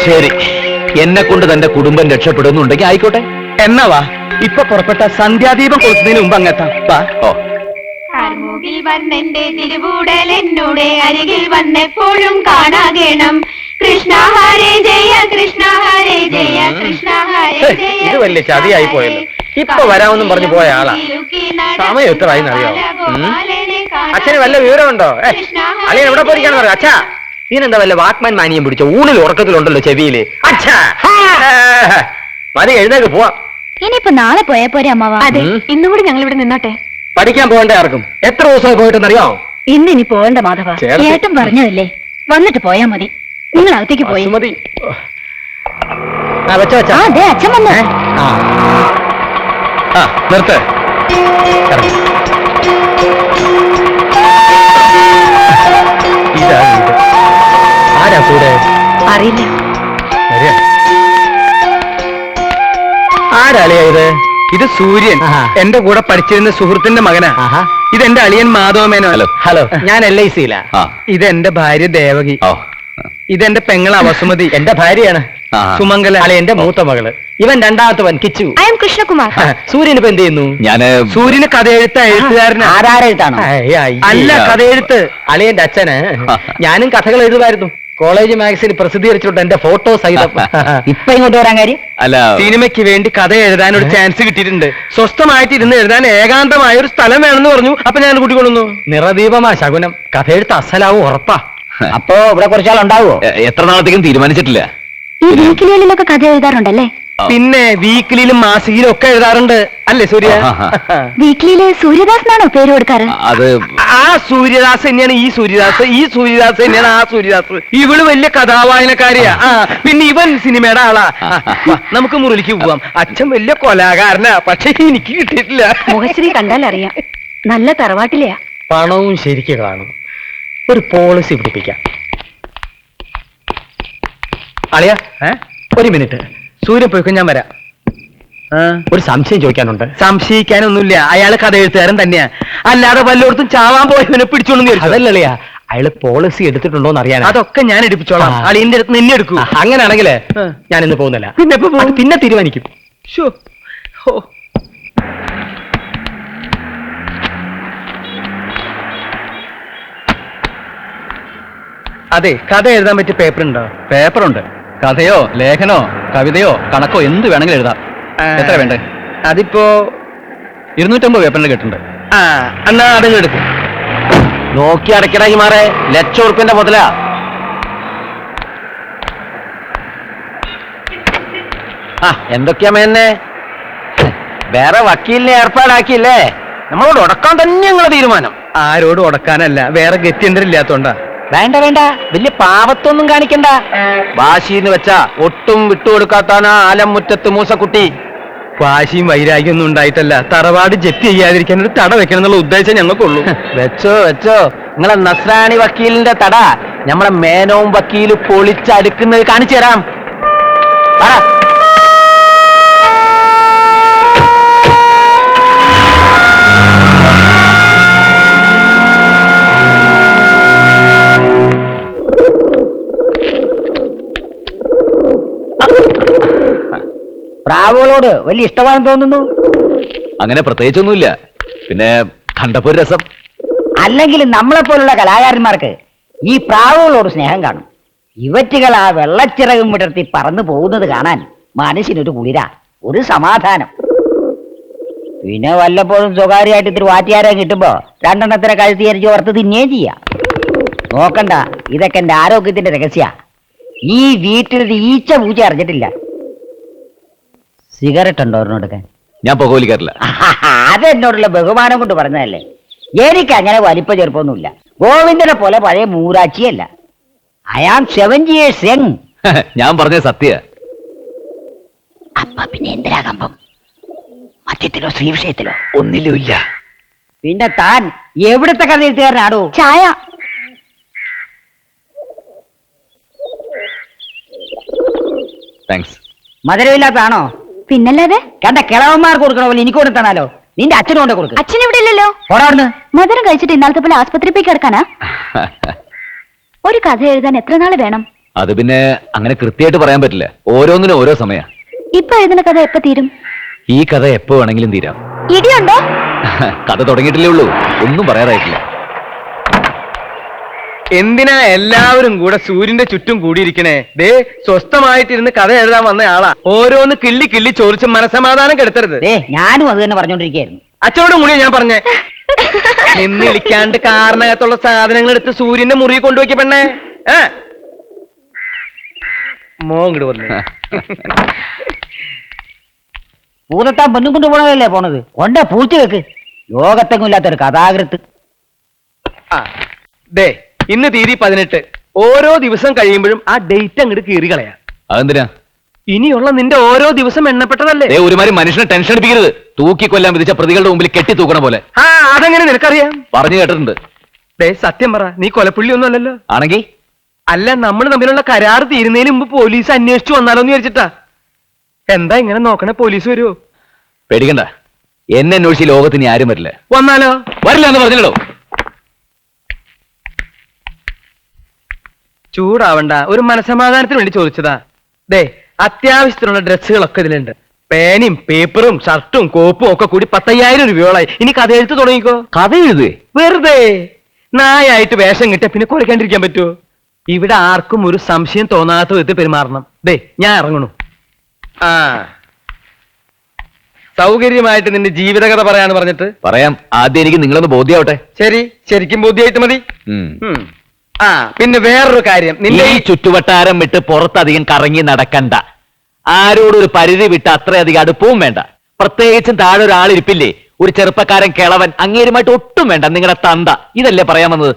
ശരി, എന്നെ കൊണ്ട് തന്റെ കുടുംബം രക്ഷപ്പെടുന്നുണ്ടെങ്കിൽ ആയിക്കോട്ടെ. എന്നാ വാ, ഇപ്പൊ പുറപ്പെട്ട സന്ധ്യാദീപം കൊടുക്കുന്നതിന് മുമ്പ് അങ്ങെത്താം. വാ. ഓ, കാർമുകിൽ വന്നെന്റെ തിരുവൂടൽ എന്നോടെ അരികിൽ വന്നെപ്പോഴും കാണാകേണം. കൃഷ്ണ ഹരേ ജയ കൃഷ്ണ ഹരേ ജയ കൃഷ്ണ ഹരേ ജയ. ഇത് വലിയ ചതിയായി പോയല്ലോ. ഇപ്പൊ വരാമെന്നും പറഞ്ഞു പോയ ആളാ. സമയം എത്രയായി അറിയാമോ? അച്ഛന് വല്ല വിവരമുണ്ടോ? അളിയൻ എവിടെ പോയിരിക്കാന്ന് പറയാം. അച്ഛാ, ഇതിനെന്താ വല്ല വാക്മാൻ മാനിയം പിടിച്ചോ? ഊണിൽ ഉറക്കത്തിലുണ്ടല്ലോ ചെവിയില്. അച്ഛാ, മതി, എഴുന്നേക്ക് പോവാം. ഇനിയിപ്പോ നാളെ പോയാ പോരെ അമ്മാവാ? അതെ, ഇന്നും കൂടി ഞങ്ങൾ ഇവിടെ നിന്നോട്ടെ. പഠിക്കാൻ പോകണ്ടേ ആർക്കും? എത്ര ദിവസമായി പോയിട്ടെന്നറിയോ? ഇന്നിനി പോകണ്ട മാധവ, ഏട്ടൻ പറഞ്ഞതല്ലേ, വന്നിട്ട് പോയാ മതി. നിങ്ങൾ അകത്തേക്ക് പോയി. മതി. വെച്ചോ വെച്ചാ. അതെ, അച്ഛൻ വന്നേ. നിർത്ത്. ഇതാ വീട്. ആരാ കൂടെ? അറിയില്ല. ആരാളിയാ ഇത്? ഇത് സൂര്യൻ, എന്റെ കൂടെ പഠിച്ചിരുന്ന സുഹൃത്തിന്റെ മകനാ. ഇതെന്റെ അളിയൻ മാധവമേനോ. ഹലോ, ഞാൻ LIC-ലാ. ഇതെന്റെ ഭാര്യ ദേവകി. ഇതെന്റെ പെങ്ങള വസുമതി, എന്റെ ഭാര്യയാണ്. സുമംഗല എന്റെ മൂത്ത മകള്. ഇവൻ രണ്ടാമത്തവൻ കിച്ചു. I am Krishnakumar. സൂര്യൻ ഇപ്പൊ എന്ത് ചെയ്യുന്നു? സൂര്യന് കഥയെഴുത്ത എഴുത്തുകാരന്. ആരാരെഴുത്താണോ? അല്ല, കഥയെഴുത്ത്. അളിയന്റെ അച്ഛന്. ഞാനും കഥകൾ എഴുതുമായിരുന്നു. കോളേജ് മാഗസിൻ പ്രസിദ്ധീകരിച്ചിട്ടുണ്ട് എന്റെ ഫോട്ടോ സഹിതം. ഇപ്പൊ ഇങ്ങോട്ട് വരാൻ കാര്യം? അല്ല, സിനിമയ്ക്ക് വേണ്ടി കഥ എഴുതാൻ ഒരു ചാൻസ് കിട്ടിയിട്ടുണ്ട്. സ്വസ്ഥമായിട്ട് ഇരുന്ന് എഴുതാൻ ഏകാന്തമായ ഒരു സ്ഥലം വേണമെന്ന് പറഞ്ഞു. അപ്പൊ ഞാൻ കൂട്ടിക്കൊള്ളുന്നു. നിറദീപമാ ശകുനം. കഥയെഴുത്ത് അസലാവും, ഉറപ്പാ. അപ്പോ ഇവിടെ കുറച്ചാളുണ്ടാവോ? എത്ര നാളത്തേക്കും തീരുമാനിച്ചിട്ടില്ല. ഈ വീക്കിലികളിലൊക്കെ കഥ എഴുതാറുണ്ടല്ലേ? പിന്നെ വീക്കിലിലും മാസികയിലും ഒക്കെ എഴുതാറുണ്ട്, അല്ലേ സൂര്യ? വീക്കിലിയില് സൂര്യദാസ് എന്നാണോ പേര് കൊടുക്കാറ്? അത് ആ സൂര്യദാസ് തന്നെയാണ് ഈ സൂര്യദാസ്, ഈ സൂര്യദാസ് തന്നെയാണ് ആ സൂര്യദാസ്. ഇവള് വലിയ കഥാവായനക്കാരിയാ. പിന്നെ ഇവൻ സിനിമയുടെ ആളാ. നമുക്ക് മുറിയിലേക്ക് പോവാം. അച്ഛൻ വലിയ കൊലാകാരനാ, പക്ഷെ എനിക്ക് കിട്ടിയിട്ടില്ല. മുഖശ്രീ കണ്ടാൽ അറിയാം, നല്ല തറവാട്ടിലെയാ. പണവും ശരിക്ക് കാണും. ഒരു പോളിസി പിടിപ്പിക്കാം. അളിയ, ഒരു മിനിറ്റ്. സൂര്യൻ പോയിക്കോ, ഞാൻ വരാം. ഒരു സംശയം ചോദിക്കാനുണ്ട്. സംശയിക്കാനൊന്നുമില്ല, അയാള് കഥ എഴുത്തുകാരൻ തന്നെയാ. അല്ലാതെ വല്ലയിടത്തും ചാവാൻ പോയവനെ പിടിച്ചോളൂ. അതല്ലളിയാ, അയാള് പോളിസി എടുത്തിട്ടുണ്ടോന്ന് അറിയാൻ. അതൊക്കെ ഞാൻ എടുപ്പിച്ചോളാം. അളിയന്റെ അടുത്ത് നിന്നെ എടുക്കൂ. അങ്ങനെയാണെങ്കിലേ ഞാൻ ഇന്ന് പോകുന്നില്ല. പിന്നെ തീരുമാനിക്കും. അതെ, കഥ എഴുതാൻ പറ്റിയ പേപ്പർ ഉണ്ടോ? പേപ്പറുണ്ട്. കഥയോ ലേഖനോ കവിതയോ കണക്കോ എന്ത് വേണമെങ്കിലും എഴുതാം. എത്ര വേണ്ടേ? അതിപ്പോ 250 പേപ്പറിന് കിട്ടുന്നുണ്ട്. എന്നാ അതങ്ങ് എടുക്കും. നോക്കി അടയ്ക്കടായി മാറേ, ₹1,00,000 മുതലാ. എന്തൊക്കെയാ മേന്നെ? വേറെ വക്കീലിനെ ഏർപ്പാടാക്കിയില്ലേ? നമ്മളോട് ഉടക്കാൻ തന്നെ ഞങ്ങളെ തീരുമാനം. ആരോട് ഉടക്കാനല്ല, വേറെ ഗത്യന്തരില്ലാത്തോണ്ടാ. വേണ്ട വേണ്ട, വലിയ പാവത്തൊന്നും കാണിക്കണ്ട. വാശിന്ന് വെച്ചാ ഒട്ടും വിട്ടുകൊടുക്കാത്താനാ ആലമുറ്റത്ത് മൂസക്കുട്ടി. വാശിയും വൈരാഗ്യം ഒന്നും ഉണ്ടായിട്ടല്ല, തറവാട് ജപ്തി ചെയ്യാതിരിക്കാൻ ഒരു തട വെക്കണം എന്നുള്ള ഉദ്ദേശം ഞങ്ങൾക്കുള്ളൂ. വെച്ചോ വെച്ചോ, നിങ്ങളെ നസ്രാണി വക്കീലിന്റെ തട നമ്മളെ മേനോം വക്കീല് പൊളിച്ചടുക്കുന്നത് കാണിച്ചു തരാം. പ്രാവുകളോട് വലിയ ഇഷ്ടമാണെന്ന് തോന്നുന്നു. അങ്ങനെ പ്രത്യേകിച്ചൊന്നുമില്ല, പിന്നെ കണ്ടപ്പോ ഒരു രസം. അല്ലെങ്കിൽ നമ്മളെ പോലുള്ള കലാകാരന്മാർക്ക് ഈ പ്രാവുകളോട് സ്നേഹം കാണും. ഇവറ്റുകൾ ആ വെള്ളച്ചിറകും വിടർത്തി പറന്നു പോകുന്നത് കാണാൻ മനസ്സിനൊരു കുളിര, ഒരു സമാധാനം. പിന്നെ വല്ലപ്പോഴും സ്വകാര്യമായിട്ട് ഇത്തിരി വാറ്റിയാരെ കിട്ടുമ്പോ 2 കഴുത്തിയരിച്ച് ഓർത്ത് തിന്നുകയും ചെയ്യാം. നോക്കണ്ട, ഇതൊക്കെ എന്റെ ആരോഗ്യത്തിന്റെ രഹസ്യ. ഈ വീട്ടിൽ ഈച്ച പൂച്ച അറിഞ്ഞിട്ടില്ല. സിഗരറ്റ് ഉണ്ടോ ഒരെണ്ണെടുക്കാൻ? ഞാൻ പുകവലിക്കാറില്ല. അതെന്നോടുള്ള ബഹുമാനം കൊണ്ട് പറഞ്ഞതല്ലേ. എനിക്ക് അങ്ങനെ വലിപ്പ ചെറുപ്പമൊന്നുമില്ല. ഗോവിന്ദനെ പോലെ പഴയ മൂരാച്ചിയല്ല. I am 70 years young. ഞാൻ പറഞ്ഞ സത്യ. അപ്പ പിന്നെ എന്തിനാ കമ്പം? മദ്യത്തിലോ ശ്രീവിഷയത്തിലോ ഒന്നിലുമില്ല. പിന്നെ താൻ എവിടുത്തെ കഥ എഴുത്തുകാരനാടോ? ചായ. താങ്ക്സ്. മധുരമില്ലാത്താണോ? പിന്നല്ലാതെ. കണ്ട കിളവന്മാർക്ക് കൊടുക്കണ പോലെ എനിക്ക് കൊടുത്താണല്ലോ. നിന്റെ അച്ഛനും കൊണ്ട് കൊടുക്കും. അച്ഛൻ ഇവിടെ ഇല്ലല്ലോ. പോടാർന്ന്. മധുരം കഴിച്ചിട്ട് ഇന്നാളത്തെ പോലെ ആസ്പത്രി പോയി കിടക്കാനാ? ഒരു കഥ എഴുതാൻ എത്ര നാള് വേണം? അത് പിന്നെ അങ്ങനെ കൃത്യമായിട്ട് പറയാൻ പറ്റില്ല, ഓരോന്നിനും ഓരോ സമയ. ഇപ്പൊ എഴുതുന്ന കഥ എപ്പോ തീരും? ഈ കഥ എപ്പോ വേണമെങ്കിലും തീരാം. ഇടിയുണ്ടോ? കഥ തുടങ്ങിയിട്ടില്ലേ ഉള്ളൂ, ഒന്നും പറയാറായിട്ടില്ല. എന്തിനാ എല്ലാവരും കൂടെ സൂര്യന്റെ ചുറ്റും കൂടിയിരിക്കണേ? ദേ സ്വസ്ഥമായിട്ടിരുന്ന് കഥ എഴുതാൻ വന്ന ആളാ. ഓരോന്ന് കിള്ളി കിള്ളി ചോദിച്ച് മനസമാധാനം കെടുത്തരുത്. ഞാനും അത് തന്നെ പറഞ്ഞോണ്ടിരിക്കുകയായിരുന്നു. അച്ചോടും കൂടി ഞാൻ പറഞ്ഞേ, നിന്ന് ഇളിക്കാണ്ട് കാറിനകത്തുള്ള സാധനങ്ങൾ എടുത്ത് സൂര്യന്റെ മുറിയിൽ കൊണ്ടുപോയി പെണ്ണേ. മോങ്ങട് വന്നു. പൂതത്താൻ പെണ്ണും കൊണ്ട് പോണതല്ലേ പോണത്? കൊണ്ട പൂച്ച വെക്ക്. ലോകത്തെങ്ങും ഇല്ലാത്തൊരു കഥാകൃത്ത്. ദേ ഇന്ന് തീയതി 18. ഓരോ ദിവസം കഴിയുമ്പോഴും ആ ഡേറ്റ് അങ്ങോട്ട് കീറി കളയാം. അതെന്തിനാ? ഇനിയുള്ള നിന്റെ ഓരോ ദിവസം എണ്ണപ്പെട്ടതല്ലേ? ഒരുമാതിരി മനുഷ്യനെ ടെൻഷൻ അടിപ്പിക്കരുത്. തൂക്കിക്കൊല്ലാൻ വിധിച്ച പ്രതികളുടെ മുമ്പിൽ കെട്ടി തൂക്കണ പോലെ. അതെങ്ങനെ നിനക്കറിയാം? പറഞ്ഞു കേട്ടിട്ടുണ്ട്. ദേ സത്യം പറ, നീ കൊലപ്പുള്ളി ഒന്നും അല്ലല്ലോ. ആണെങ്കിൽ അല്ല, നമ്മൾ തമ്മിലുള്ള കരാർ തീരുന്നതിന് മുമ്പ് പോലീസ് അന്വേഷിച്ചു വന്നാലോന്ന് വിചാരിച്ചിട്ടാ. എന്താ ഇങ്ങനെ നോക്കണേ? പോലീസ് വരുമോ? പേടിക്കണ്ട, എന്നെ അന്വേഷിച്ച് ലോകത്തിന് ആരും വരില്ല. വന്നാലോ? വരില്ല എന്ന് പറഞ്ഞല്ലോ. ചൂടാവണ്ട, ഒരു മനസമാധാനത്തിന് വേണ്ടി ചോദിച്ചതാ. ദേ അത്യാവശ്യത്തിനുള്ള ഡ്രസ്സുകളൊക്കെ ഇതിലുണ്ട്. പേനയും പേപ്പറും ഷർട്ടും കോപ്പും ഒക്കെ കൂടി 10,000 രൂപയോളായി. ഇനി കഥ എഴുത്ത് തുടങ്ങിക്കോ. കഥ എഴുതേ? വെറുതെ നായായിട്ട് വേഷം കിട്ടിയ പിന്നെ കുറയ്ക്കാണ്ടിരിക്കാൻ പറ്റുമോ? ഇവിടെ ആർക്കും ഒരു സംശയം തോന്നാത്ത വിധത്തിൽ പെരുമാറണം. ദേ ഞാൻ ഇറങ്ങണു. സൗകര്യമായിട്ട് നിന്റെ ജീവിതകഥ പറയാന്ന് പറഞ്ഞിട്ട് പറയാം. ആദ്യം എനിക്ക് നിങ്ങളൊന്ന് ബോധ്യാവട്ടെ. ശരി, ശരിക്കും ബോധ്യമായിട്ട് മതി. ഉം. പിന്നെ വേറൊരു കാര്യം, നിന്റെ ഈ ചുറ്റുവട്ടാരം വിട്ട് പുറത്തധികം കറങ്ങി നടക്കണ്ട. ആരോടും ഒരു പരിധി വിട്ട് അത്രയധികം അടുപ്പവും വേണ്ട. പ്രത്യേകിച്ചും താഴെ ഒരാളിരിപ്പില്ലേ, ഒരു ചെറുപ്പക്കാരൻ കിളവൻ, അങ്ങേരുമായിട്ട് ഒട്ടും വേണ്ട. നിങ്ങളുടെ തന്ത. ഇതല്ലേ പറയാൻ വന്നത്?